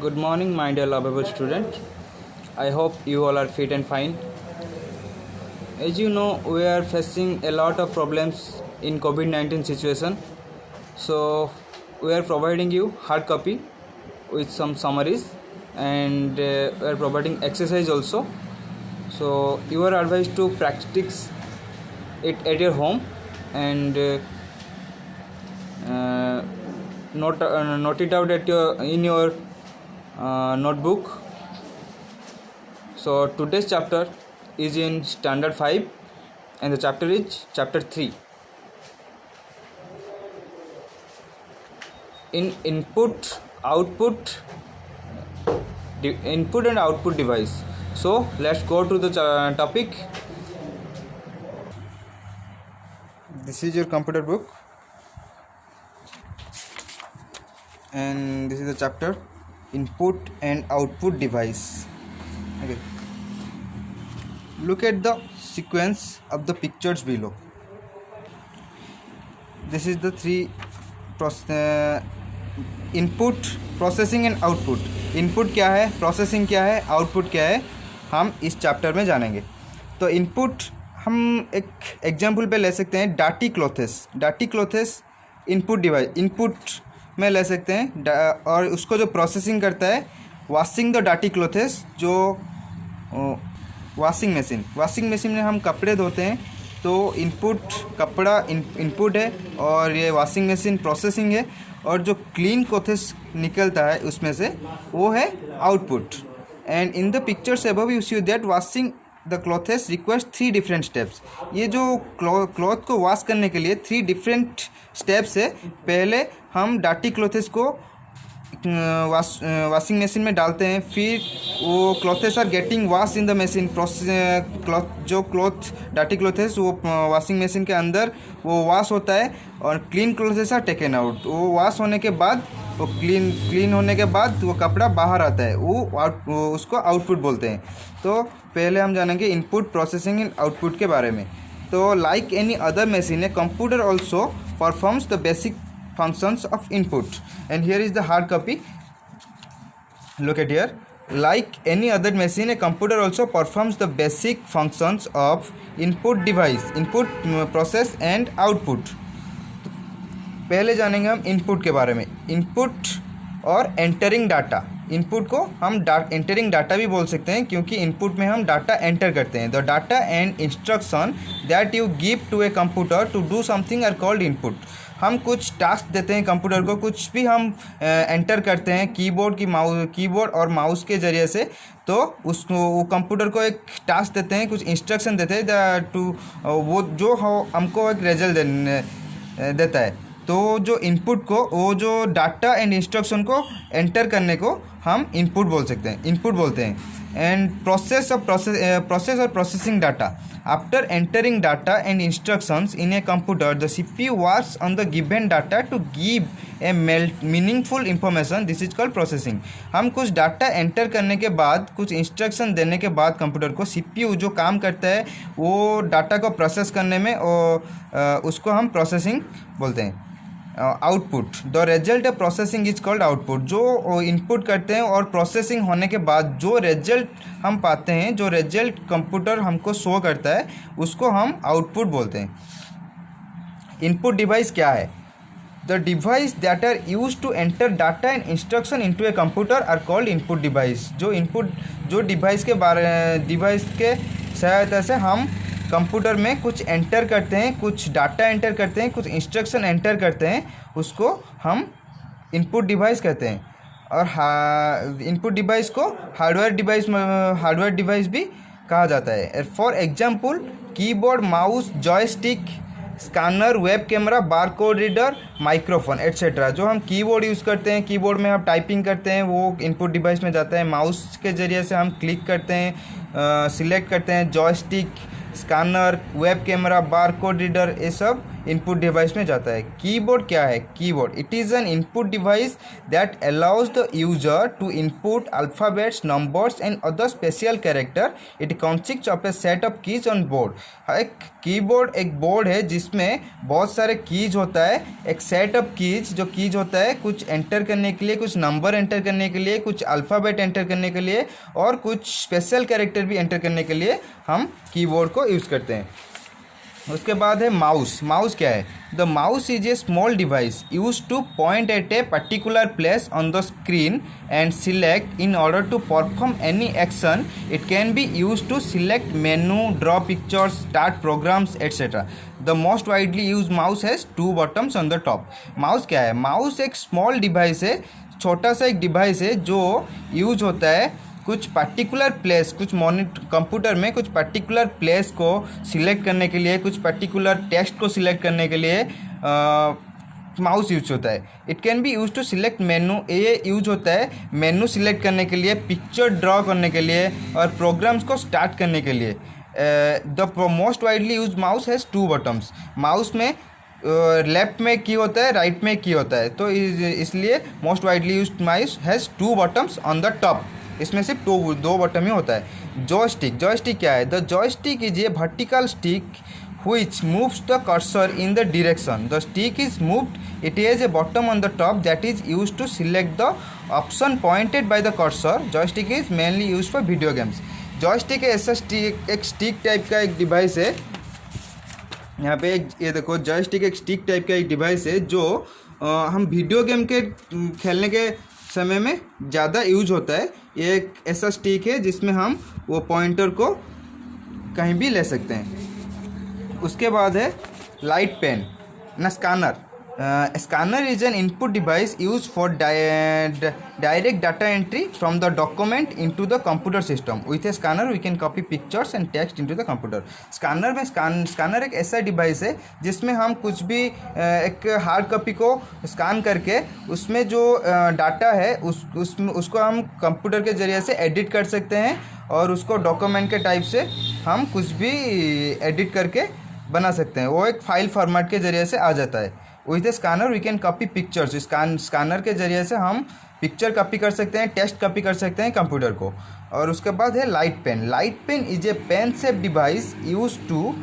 Good morning, my dear lovable student. I hope you all are fit and fine. As you know, we are facing a lot of problems in COVID-19 situation. So, we are providing you hard copy with some summaries, and we are providing exercise also. So, you are advised to practice it at your home and note it out in your notebook. So today's chapter is in standard 5 and the chapter is chapter 3. In input and output device. So let's go to the topic. This is your computer book and this is the chapter input and output device. Okay, look at the sequence of the pictures below. This is the three input, processing and output. Input क्या है, processing क्या है, output क्या है, हम इस chapter में जानेंगे. तो इनपुट हम एक एग्जाम्पल पे ले सकते हैं डाटी क्लोथेस इनपुट डिवाइस इनपुट में ले सकते हैं. और उसको जो प्रोसेसिंग करता है वॉशिंग द डाटी क्लोथेस, जो वॉशिंग मशीन में हम कपड़े धोते हैं. तो इनपुट कपड़ा इनपुट है और ये वॉशिंग मशीन प्रोसेसिंग है, और जो क्लीन क्लोथेस निकलता है उसमें से वो है output. And in the pictures above you see that washing the clothes requires 3 different steps. ये जो क्लॉथ को वॉश करने के लिए 3 डिफरेंट स्टेप्स है. पहले हम डाटी क्लॉथेस को वॉशिंग मशीन में डालते हैं, फिर वो clothes are getting wash in the machine. जो क्लॉथ डाटी क्लॉथेस वो वॉशिंग मशीन के अंदर वो वॉश होता है, और clean clothes are taken out. वो वॉश होने के बाद वो क्लीन होने के बाद वो कपड़ा बाहर आता है, वो उसको आउटपुट बोलते हैं. तो पहले हम जानेंगे इनपुट, प्रोसेसिंग एंड आउटपुट के बारे में. तो like any other machine, a computer also performs the basic functions of input. And here is the hard copy. Look at here. Like any other machine, a computer also performs the basic functions of input device, input, process and output. पहले जानेंगे हम input के बारे में. Input और entering data. Input को हम entering data भी बोल सकते हैं, क्योंकि इनपुट में हम डाटा एंटर करते हैं. The data and instruction that you give to a computer to do something are called input. हम कुछ टास्क देते हैं कंप्यूटर को, कुछ भी हम एंटर करते हैं कीबोर्ड और माउस के ज़रिए से. तो उसको वो कंप्यूटर को एक टास्क देते हैं, कुछ इंस्ट्रक्शन देते हैं टू वो जो हमको एक रिजल्ट देता है. तो जो इनपुट को, वो जो डाटा एंड इंस्ट्रक्शन को एंटर करने को हम इनपुट बोलते हैं. एंड प्रोसेस और processing data. After entering data and instructions in a computer, the CPU works on the given data to give a meaningful information. This is called processing. हम कुछ data enter करने के बाद, कुछ instruction देने के बाद कंप्यूटर को, CPU जो काम करता है वो डाटा को प्रोसेस करने में, और उसको हम प्रोसेसिंग बोलते हैं. Output, the result of processing is called output. जो इनपुट करते हैं और प्रोसेसिंग होने के बाद जो रिजल्ट हम पाते हैं, जो रिजल्ट कंप्यूटर हमको शो करता है, उसको हम आउटपुट बोलते हैं. इनपुट डिवाइस क्या है? The device that are use to enter data and instruction into a computer are called input device. जो डिवाइस के सहायता से हम कंप्यूटर में कुछ एंटर करते हैं, कुछ डाटा एंटर करते हैं, कुछ इंस्ट्रक्शन एंटर करते हैं, उसको हम इनपुट डिवाइस कहते हैं. और इनपुट डिवाइस को हार्डवेयर डिवाइस भी कहा जाता है. For example keyboard, mouse, joystick, scanner, web camera, barcode reader, microphone etcetera. जो हम कीबोर्ड यूज़ करते हैं, कीबोर्ड में हम टाइपिंग करते हैं, वो इनपुट डिवाइस में जाता है. माउस के ज़रिए से हम क्लिक करते हैं, सिलेक्ट करते हैं. Joystick, scanner, web camera, barcode reader, ये सब इनपुट डिवाइस में जाता है। कीबोर्ड क्या है? Keyboard it is an input device that allows the user to input alphabets, numbers and other special character. It consist of a set of keys on board. एक keyboard एक board है जिसमें बहुत सारे कीज होता है, एक सेट ऑफ कीज, जो कीज होता है कुछ एंटर करने के लिए, कुछ नंबर एंटर करने के लिए, कुछ अल्फ़ाबेट एंटर करने के लिए और कुछ स्पेशल कैरेक्टर भी एंटर करने के लिए हम कीबोर्ड को यूज़ करते हैं। उसके बाद है माउस। माउस क्या है? The mouse is a small device use to point at a particular place on the screen and select in order to perform any action. It can be use to select menu, draw pictures, start programs etcetera. The most widely use mouse has 2 buttons on the top. Mouse क्या है? Mouse एक small device है, छोटा सा एक device है जो use होता है कुछ पर्टिकुलर प्लेस, कुछ कंप्यूटर में कुछ पर्टिकुलर प्लेस को सिलेक्ट करने के लिए, कुछ पर्टिकुलर टेक्स्ट को सिलेक्ट करने के लिए माउस यूज होता है। It can be use to select menu. ये यूज होता है मेनू सिलेक्ट करने के लिए, पिक्चर ड्रॉ करने के लिए और प्रोग्राम्स को स्टार्ट करने के लिए। The most widely use mouse has 2 buttons. Mouse में लेफ्ट में की होता है, राइट में की होता है, तो इसलिए most widely use mouse has 2 buttons on the top. इसमें सिर्फ 2 बटन ही होता है। जॉयस्टिक। जॉयस्टिक क्या है? The joystick is a vertical stick which moves the cursor in the direction the stick is moved. It has a bottom on the top that is used to select the option pointed by the cursor. Joystick is mainly used for video games. Joystick ऐसा एक stick type का एक device है। यहाँ पे ये देखो, joystick एक स्टिक टाइप का एक डिवाइस है जो हम वीडियो गेम के खेलने के समय में ज़्यादा यूज होता है। ये एक ऐसा स्टिक है जिसमें हम वो पॉइंटर को कहीं भी ले सकते हैं। उसके बाद है लाइट पेन ना scanner. Scanner is an input device use for direct data entry from the document into the computer system. With a scanner we can copy pictures and text into the computer. Scanner में scanner एक ऐसा device है जिसमें हम कुछ भी एक hard copy को स्कैन करके उसमें जो डाटा है उसको हम कंप्यूटर के ज़रिए से एडिट कर सकते हैं और उसको डॉक्यूमेंट के टाइप से हम कुछ भी एडिट करके बना सकते हैं। वो एक फाइल फॉर्मेट के ज़रिए से आ जाता है। With a scanner we can copy pictures. Scanner के ज़रिए से हम पिक्चर कॉपी कर सकते हैं, टेक्स्ट कॉपी कर सकते हैं कंप्यूटर को। और उसके बाद है light pen. Light pen is a pen shape device use to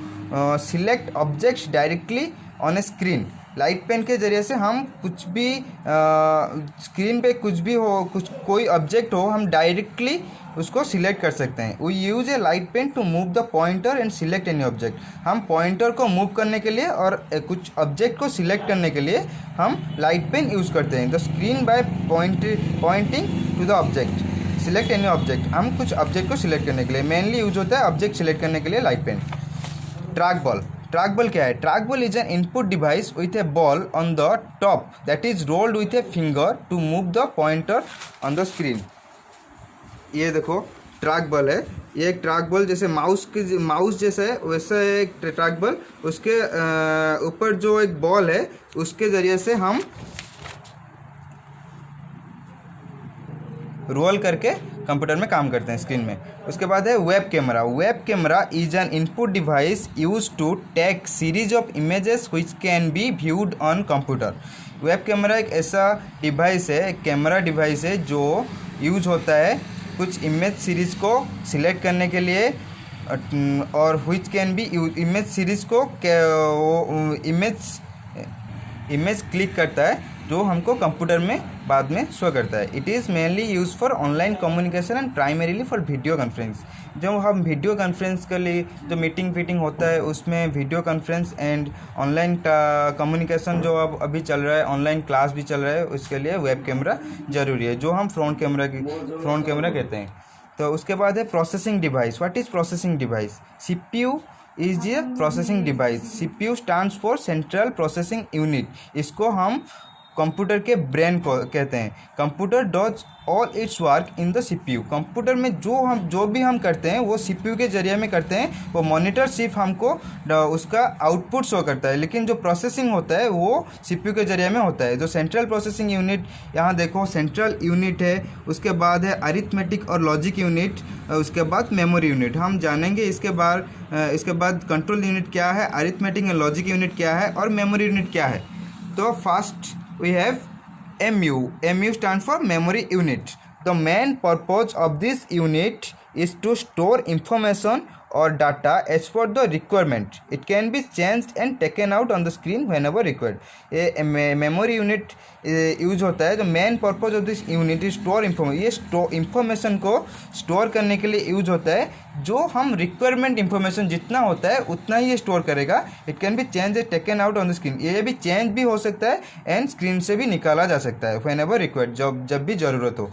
select objects directly on a screen. Light pen के ज़रिए से हम कुछ भी स्क्रीन पे कुछ भी हो, कोई ऑब्जेक्ट हो, हम डायरेक्टली उसको सिलेक्ट कर सकते हैं। We use a light pen to move the pointer and select any object. हम पॉइंटर को मूव करने के लिए और कुछ ऑब्जेक्ट को सिलेक्ट करने के लिए हम लाइट पेन यूज़ करते हैं। The screen by pointing to the object select any object. हम कुछ ऑब्जेक्ट को सिलेक्ट करने के लिए मेनली यूज होता है ऑब्जेक्ट सिलेक्ट करने के लिए light pen. Track ball. Track ball क्या है? Track ball is an input device with a ball on the top that is rolled with a finger to move the pointer on the screen. ये देखो track ball है। ये एक track ball जैसे mouse जैसा है वैसा एक ट्रैक बॉल। उसके ऊपर जो एक बॉल है उसके ज़रिए से हम रोल करके कंप्यूटर में काम करते हैं स्क्रीन में। उसके बाद है web camera. Web camera is an input device use to take series of images which can be viewed on computer. Web camera एक ऐसा डिवाइस है, एक कैमरा डिवाइस है जो यूज होता है कुछ इमेज सीरीज़ को सिलेक्ट करने के लिए और which can B image series को इमेज क्लिक करता है जो हमको कंप्यूटर में बाद में शो करता है। It is mainly use for online communication and primarily for video conference. जो हम वीडियो कॉन्फ्रेंस के लिए जो मीटिंग होता है उसमें video conference and online communication जो अब अभी चल रहा है, ऑनलाइन क्लास भी चल रहा है, उसके लिए वेब कैमरा ज़रूरी है जो हम फ्रंट कैमरा कहते हैं। तो उसके बाद है processing device. What is processing device? CPU is a processing device. CPU stands for central processing unit. इसको हम कंप्यूटर के ब्रेन को कहते हैं। Computer does all it's work in the CPU. Computer में जो भी हम करते हैं वो सीपीयू के जरिए में करते हैं। वो मॉनिटर सिर्फ हमको उसका आउटपुट शो करता है, लेकिन जो प्रोसेसिंग होता है वो सीपीयू के जरिए में होता है। जो सेंट्रल प्रोसेसिंग यूनिट, यहाँ देखो सेंट्रल यूनिट है, उसके बाद है अरिथमेटिक और लॉजिक यूनिट, उसके बाद मेमोरी यूनिट। हम जानेंगे इसके बाद कंट्रोल यूनिट क्या है, अरिथमेटिक एंड लॉजिक यूनिट क्या है और मेमोरी यूनिट क्या है। तो first we have MU. MU stands for memory unit. The main purpose of this unit is to store information or data as per the requirement. It can be changed and taken out on the screen whenever required. ये memory unit use होता है। जो main purpose of this unit is store information. ये information को store करने के लिए use होता है। जो हम रिक्वायरमेंट इंफॉर्मेशन जितना होता है उतना ही ये स्टोर करेगा। It can B change and taken out on the screen. ये भी चेंज भी हो सकता है एंड स्क्रीन से भी निकाला जा सकता है व्हेनेवर रिक्वायर्ड, जब भी ज़रूरत हो।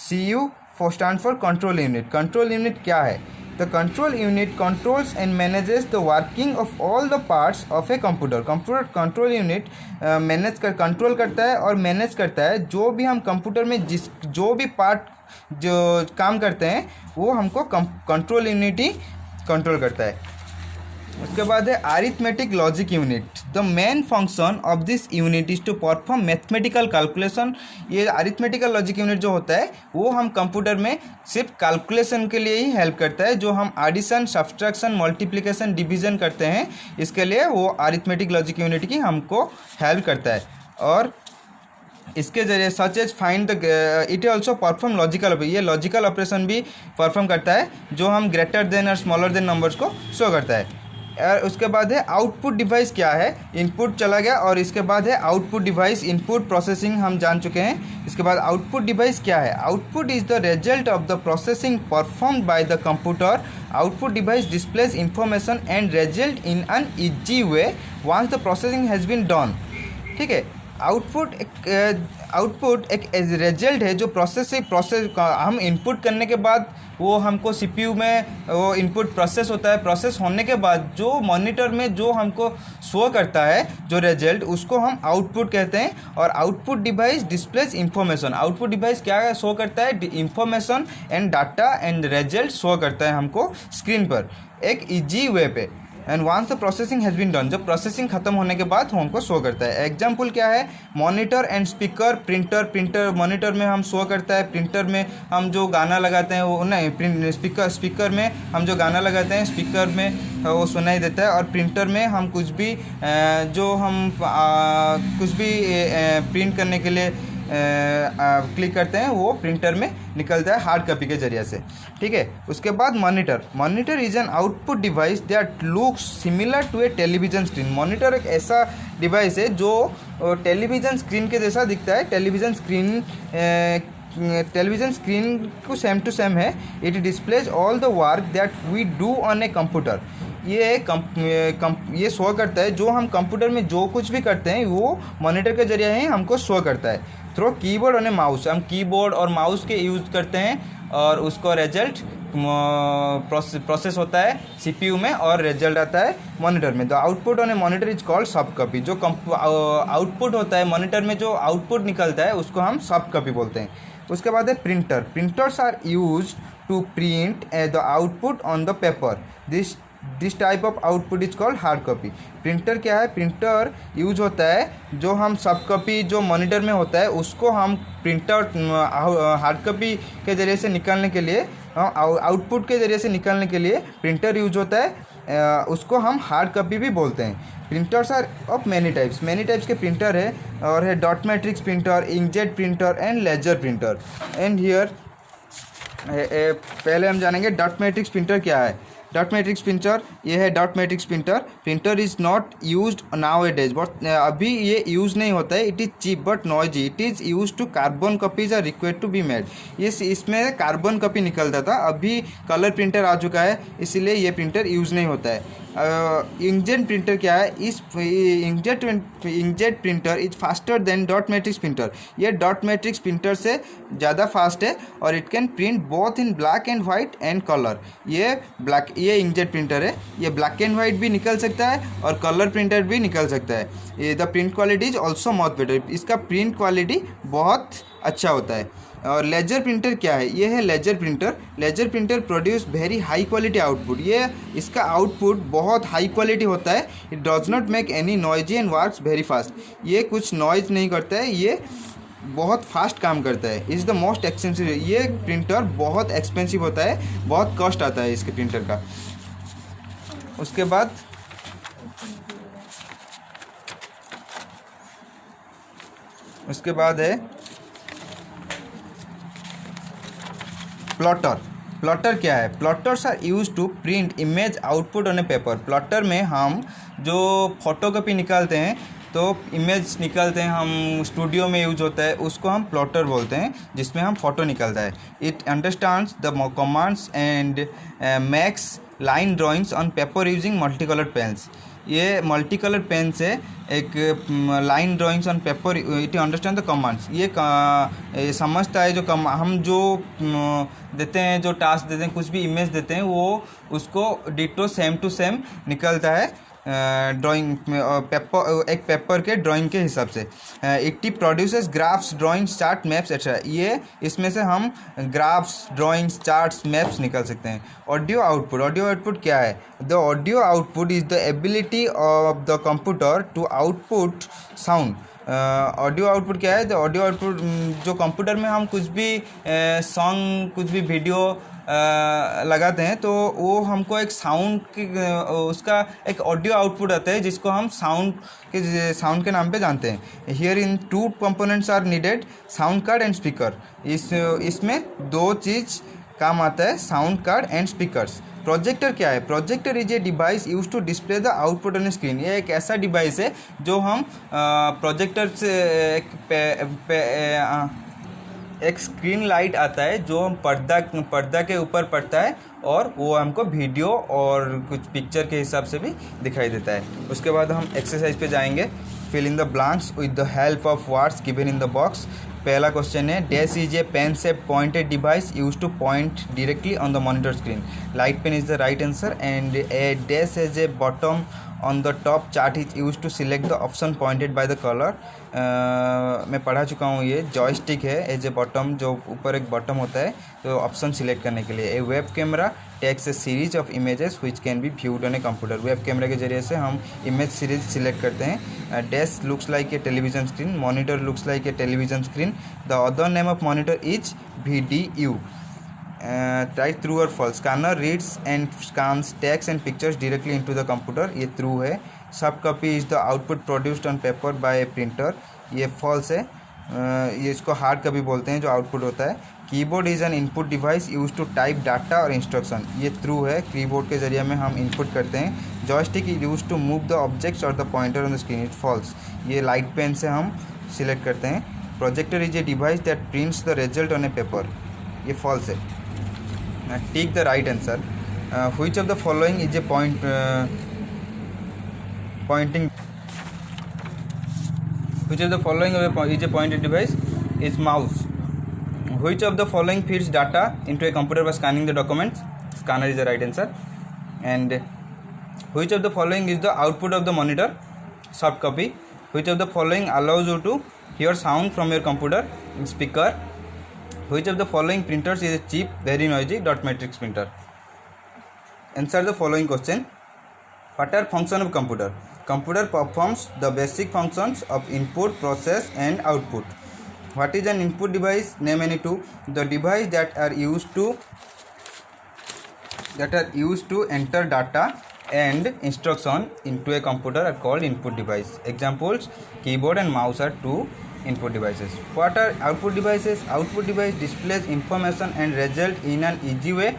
CU stand for control unit. Control unit क्या है? The control unit controls and manages the working of all the parts of a computer. Computer control unit control करता है और मैनेज करता है जो भी हम कंप्यूटर में जो भी पार्ट जो काम करते हैं वो हमको कंट्रोल यूनिट ही कंट्रोल करता है। उसके बाद है arithmetic logic unit. The main function of this unit is to perform mathematical calculation. ये अरिथमेटिकल लॉजिक यूनिट जो होता है वो हम कंप्यूटर में सिर्फ कैलकुलेशन के लिए ही हेल्प करता है। जो हम एडिशन, सब्सट्रैक्शन, मल्टीप्लिकेशन, डिवीजन करते हैं, इसके लिए वो अरिथमेटिक लॉजिक यूनिट की हमको हेल्प करता है। और इसके जरिए such as find the it also perform logical. ये लॉजिकल ऑपरेशन भी परफॉर्म करता है जो हम ग्रेटर देन और स्मॉलर देन नंबर्स को शो करता है। और उसके बाद है आउटपुट डिवाइस क्या है। इनपुट चला गया और इसके बाद है आउटपुट डिवाइस। इनपुट प्रोसेसिंग हम जान चुके हैं। इसके बाद आउटपुट डिवाइस क्या है? Output is the result of the processing performed by the computer. Output device displays information and result in an easy way once the processing has been done. ठीक है, आउटपुट एक रिजल्ट है जो process हम input करने के बाद वो हमको सीपीयू में वो इनपुट प्रोसेस होता है। प्रोसेस होने के बाद जो मॉनिटर में जो हमको शो करता है जो रिजल्ट, उसको हम आउटपुट कहते हैं। और output device displays information. Output device क्या शो करता है? Information and data and result show करता है हमको स्क्रीन पर एक ईजी वे पे। And once the processing has been done, जब प्रोसेसिंग खत्म होने के बाद हमको शो करता है। एग्जाम्पल क्या है? Monitor and speaker. Printer monitor में हम शो करता है। प्रिंटर में हम जो गाना लगाते हैं वो नहीं, स्पीकर में हम जो गाना लगाते हैं स्पीकर में वो सुनाई देता है। और प्रिंटर में हम कुछ भी प्रिंट करने के लिए क्लिक करते हैं वो प्रिंटर में निकलता है हार्ड कॉपी के जरिए से। ठीक है, उसके बाद monitor is an output device that looks similar to a television screen. Monitor एक ऐसा डिवाइस है जो टेलीविजन स्क्रीन के जैसा दिखता है। टेलीविजन स्क्रीन को सेम टू सेम है। It displays all the work that we do on a computer. ये शो करता है जो हम कंप्यूटर में जो कुछ भी करते हैं वो मॉनिटर के जरिए ही हमको शो करता है। थ्रो कीबोर्ड और माउस, हम कीबोर्ड और माउस के यूज़ करते हैं और उसको रिजल्ट प्रोसेस होता है सीपीयू में और रिजल्ट आता है मॉनिटर में। The output on A monitor is called soft copy. जो आउटपुट होता है मॉनिटर में, जो आउटपुट निकलता है उसको हम सॉफ्ट कॉपी बोलते हैं। उसके बाद है printer. Printers are use to print the output on the paper. This type of output is called hard copy. Printer क्या है? प्रिंटर यूज होता है जो हम सॉफ्ट कॉपी जो मॉनिटर में होता है उसको हम प्रिंटर हार्ड कॉपी के ज़रिए से निकालने के लिए, आउटपुट के ज़रिए से निकालने के लिए प्रिंटर यूज होता है। उसको हम हार्ड कॉपी भी बोलते हैं। Printers are of many types के प्रिंटर है और है dot matrix printer, inkjet printer and laser printer. And here पहले हम जानेंगे डॉट मैट्रिक्स प्रिंटर क्या है। डॉट मैट्रिक्स प्रिंटर ये है। Dot matrix printer is not used nowadays, but अभी ये यूज़ नहीं होता है। It is cheap but noisy. It is use to carbon copies are required to be made. इसमें कार्बन कॉपी निकलता था, अभी कलर प्रिंटर आ चुका है, इसीलिए ये प्रिंटर यूज़ नहीं होता है। इंकजेट प्रिंटर क्या है, इस inkjet printer is faster than dot matrix printer. ये डॉट मैट्रिक्स प्रिंटर से ज़्यादा फास्ट है और it can print both in black and white and colour. ये इंकजेट प्रिंटर है, ये ब्लैक एंड वाइट भी निकल सकता है और कलर प्रिंटर भी निकल सकता है। The print quality is also much better, इसका प्रिंट क्वालिटी बहुत अच्छा होता है। और लेजर प्रिंटर क्या है, ये है laser printer. Laser printer produce very high quality output, ये इसका आउटपुट बहुत हाई क्वालिटी होता है। It does not make any noisy and works very fast, ये कुछ नॉइज नहीं करता है, ये बहुत फास्ट काम करता है। इज़ द मोस्ट एक्सपेंसिव, ये प्रिंटर बहुत एक्सपेंसिव होता है, बहुत कॉस्ट आता है इसके प्रिंटर का। उसके बाद है प्लॉटर। प्लॉटर क्या है, plotters are use to print image output on a paper. Plotter में हम जो फोटोकॉपी निकालते हैं, तो इमेज निकालते हैं हम, स्टूडियो में यूज होता है, उसको हम प्लॉटर बोलते हैं, जिसमें हम फोटो निकलता है। It understands the commands and makes line drawings on paper using multi coloured pens. ये मल्टी कलर पेन से एक line drawings on paper, it understand the commands, ये समझता है जो हम जो देते हैं, जो टास्क देते हैं, कुछ भी इमेज देते हैं, वो उसको डिटो सेम टू सेम निकलता है ड्राइंग पेपर, एक पेपर के ड्राइंग के हिसाब से। It produces graphs, drawings, chart, maps etcetera. ये इसमें से हम ग्राफ्स, ड्राइंग्स, चार्ट्स, मैप्स निकाल सकते हैं। ऑडियो आउटपुट, ऑडियो आउटपुट क्या है, the audio output is the ability of the computer to output sound. Audio output क्या है, द ऑडियो आउटपुट जो कंप्यूटर में हम कुछ भी सॉन्ग, कुछ भी वीडियो लगाते हैं, तो वो हमको एक साउंड की, उसका एक ऑडियो आउटपुट आता है, जिसको हम साउंड के नाम पे जानते हैं। Here in two components are needed, sound card and speaker. इसमें दो चीज़ काम आता है, sound card and speakers. Projector क्या है, projector is a device use to display the output on screen. ये एक ऐसा डिवाइस है जो हम प्रोजेक्टर से एक स्क्रीन लाइट आता है, जो हम पर्दा के ऊपर पड़ता है, और वो हमको वीडियो और कुछ पिक्चर के हिसाब से भी दिखाई देता है। उसके बाद हम एक्सरसाइज पे जाएंगे। Fill in the blanks with the help of words given in the box. पहला क्वेश्चन है, dash is a pen shape pointed device use to point directly on the monitor screen. Light pen is the right answer, and a dash has a bottom on the top chart is used to select the option pointed by the color. मैं पढ़ा चुका हूँ, ये joystick है as a bottom, जो ऊपर एक bottom होता है तो ऑप्शन सिलेक्ट करने के लिए। A web camera takes a series of images which can be viewed on a computer. Web camera के जरिए से हम इमेज सीरीज सिलेक्ट करते हैं। Dash looks like a television screen, monitor looks like a television screen. The other name of monitor is VDU. Right, true or false? Scanner reads and scans text and pictures directly into the computer. ये true है। Sub copy is the output produced on paper by a printer. ये false है। ये इसको hard copy बोलते हैं, जो output होता है। Keyboard is an input device used to type data or instruction. ये true है, कीबोर्ड के जरिए में हम input करते हैं। Joystick is used to move the objects or the pointer on the screen. It's false. ये light pen से हम select करते हैं। Projector is a device that prints the result on a paper. ये false है। Take the right answer. Which of the following is a pointing? Which of the following is a pointed device? Is mouse. Which of the following feeds data into a computer by scanning the documents? Scanner is the right answer. And which of the following is the output of the monitor? Soft copy. Which of the following allows you to hear sound from your computer? Speaker. Which of the following printers is a cheap, very noisy dot matrix printer? Answer the following question. What are functions of computer? Computer performs the basic functions of input, process, and output. What is an input device? Name any two. The device that are used to enter data and instruction into a computer are called input device. Examples: keyboard and mouse are two input devices. What are output devices? Output device displays information and result in an easy way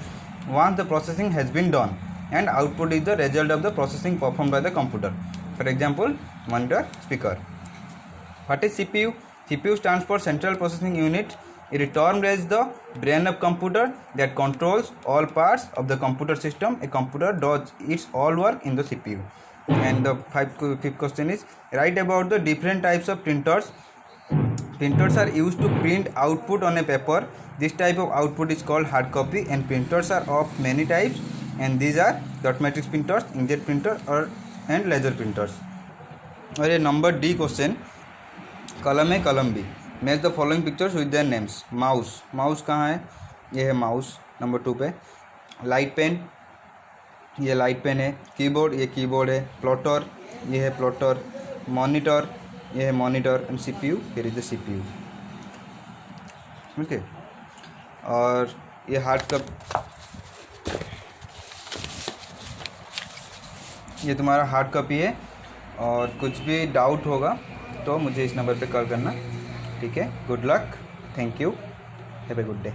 once the processing has been done, and output is the result of the processing performed by the computer. For example, monitor, speaker. What is CPU? CPU stands for Central Processing Unit. It is termed as the brain of computer that controls all parts of the computer system. A computer does its all work in the CPU. And the fifth question is, write about the different types of printers. Printers are used to print output on a paper. This type of output is called hard copy, and printers are of many types, and these are dot matrix printers, inkjet printer and laser printers. और ये number D question, कलम है कलम B, match the following pictures with their names. Mouse, mouse कहाँ है, ये है mouse number 2 पे. लाइट पेन, ये लाइट पेन है. कीबोर्ड, ये कीबोर्ड है. प्लॉटर, ये है प्लॉटर. मॉनिटर, ये है monitor. And CPU, here is the CPU. Okay. और ये हार्ड कप, ये तुम्हारा हार्ड कॉपी है. और कुछ भी डाउट होगा तो मुझे इस नंबर पे कॉल करना. ठीक है. Good luck. Thank you. Have a good day.